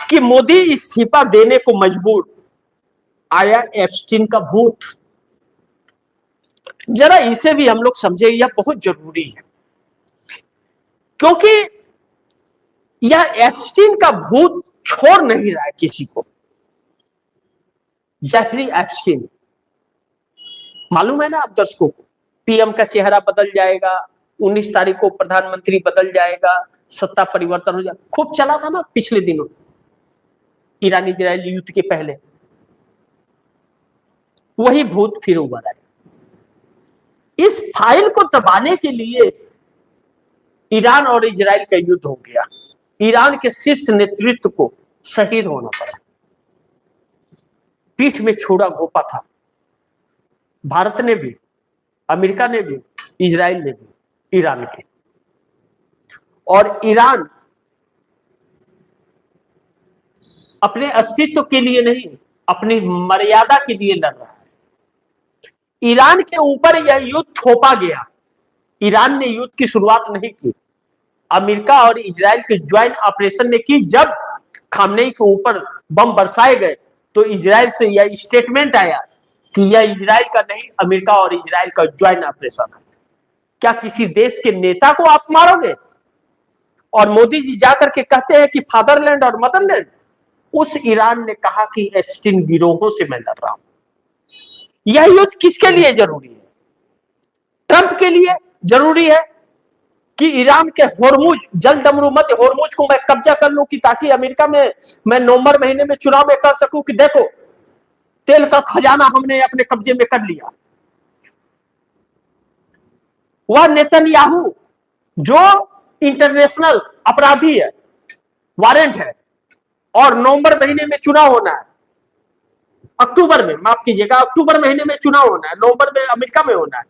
कि मोदी इस्तीफा देने को मजबूर, आया एप्स्टीन का भूत। जरा इसे भी हम लोग समझे, यह बहुत जरूरी है, क्योंकि यह एप्स्टीन का भूत छोड़ नहीं रहा है किसी को। जेफरी एप्स्टीन, मालूम है ना आप दर्शकों को, पीएम का चेहरा बदल जाएगा, 19 तारीख को प्रधानमंत्री बदल जाएगा, सत्ता परिवर्तन हो जाएगा, खूब चला था ना पिछले दिनों ईरान इजराइल युद्ध के पहले। वही भूत फिर उभर आया। इस फाइल को दबाने के लिए ईरान और इजराइल का युद्ध हो गया। ईरान के शीर्ष नेतृत्व को शहीद होना पड़ा, पीठ में छुरा घोंपा था। भारत ने भी, अमेरिका ने भी, इजराइल ने भी ईरान के। और ईरान अपने अस्तित्व के लिए नहीं, अपनी मर्यादा के लिए लड़ रहा है। ईरान के ऊपर यह युद्ध थोपा गया। ईरान ने युद्ध की शुरुआत नहीं की, अमेरिका और इजराइल के ज्वाइंट ऑपरेशन ने की। जब खामनेई के ऊपर बम बरसाए गए तो इजराइल से यह स्टेटमेंट आया कि यह इजराइल का नहीं, अमेरिका और इजराइल का ज्वाइंट ऑपरेशन है। क्या किसी देश के नेता को आप मारोगे? और मोदी जी जाकर के कहते हैं कि फादरलैंड और मदरलैंड। उस ईरान ने कहा कि एप्स्टीन गिरोहों से मैं लड़ रहा हूं। यह युद्ध किसके लिए जरूरी है? ट्रंप के लिए जरूरी है कि ईरान के होर्मुज, जल डमरू मध्य होर्मुज को मैं कब्जा कर लूं, कि ताकि अमेरिका में मैं नवंबर महीने में चुनाव में कर सकूं कि देखो तेल का खजाना हमने अपने कब्जे में कर लिया। वह नेतन्याहू जो इंटरनेशनल अपराधी है, वारंट है, और नवंबर महीने में चुनाव होना है, अक्टूबर में, माफ कीजिएगा, अक्टूबर महीने में चुनाव होना है, नवंबर में अमेरिका में होना है।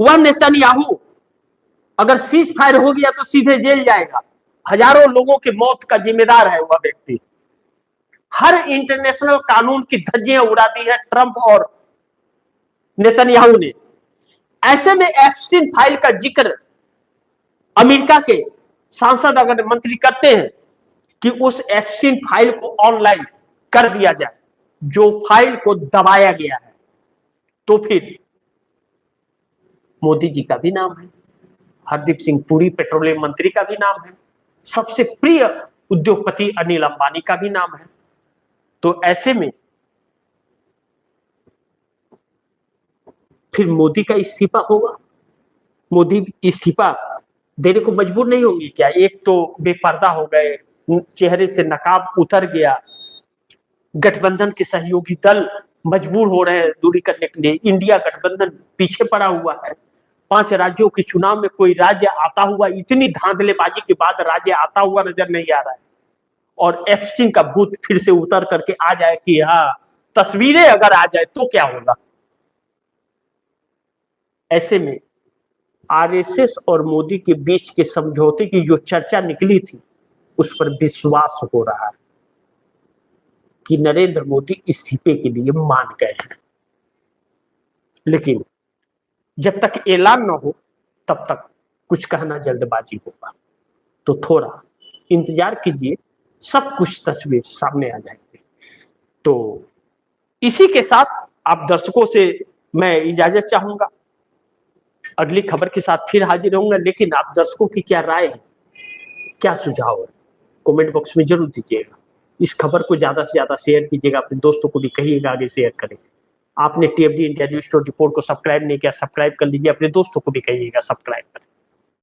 वह नेतन्याहू अगर सीज फायर हो गया तो सीधे जेल जाएगा। हजारों लोगों की मौत का जिम्मेदार है वह व्यक्ति। हर इंटरनेशनल कानून की धज्जियां उड़ा दी है ट्रंप और नेतन्याहू ने। ऐसे में एप्स्टीन फाइल का जिक्र अमेरिका के सांसद अगर मंत्री करते हैं कि उस एप्स्टीन फाइल को ऑनलाइन कर दिया जाए, जो फाइल को दबाया गया है, तो फिर मोदी जी का भी नाम है, हरदीप सिंह पुरी पेट्रोलियम मंत्री का भी नाम है, सबसे प्रिय उद्योगपति अनिल अंबानी का भी नाम है। तो ऐसे में फिर मोदी का इस्तीफा होगा। मोदी इस्तीफा देने को मजबूर नहीं होंगे क्या? एक तो बेपर्दा हो गए, चेहरे से नकाब उतर गया, गठबंधन के सहयोगी दल मजबूर हो रहे हैं दूरी करने के लिए, इंडिया गठबंधन पीछे पड़ा हुआ है। 5 राज्यों के चुनाव में कोई राज्य आता हुआ, इतनी धांधलेबाजी के बाद राज्य आता हुआ नजर नहीं आ रहा है। और एप्स्टीन का भूत फिर से उतर करके आ जाए कि हाँ, तस्वीरें अगर आ जाए तो क्या होगा। ऐसे में आरएसएस और मोदी के बीच के समझौते की जो चर्चा निकली थी, उस पर विश्वास हो रहा है कि नरेंद्र मोदी इस्तीफे के लिए मान गए हैं। लेकिन जब तक ऐलान न हो तब तक कुछ कहना जल्दबाजी होगा। तो थोड़ा इंतजार कीजिए, सब कुछ तस्वीर सामने आ जाएगी। तो इसी के साथ आप दर्शकों से मैं इजाजत चाहूंगा, अगली खबर के साथ फिर हाजिर होऊंगा। लेकिन आप दर्शकों की क्या राय है, क्या सुझाव है, कमेंट बॉक्स में जरूर दीजिएगा। इस खबर को ज्यादा से ज्यादा शेयर कीजिएगा, अपने दोस्तों को भी कहिएगा आगे शेयर करें। आपने टीएफडी इंडिया न्यूज़ 24 को सब्सक्राइब नहीं किया, सब्सक्राइब कर लीजिए, अपने दोस्तों को भी कहिएगा सब्सक्राइब करें।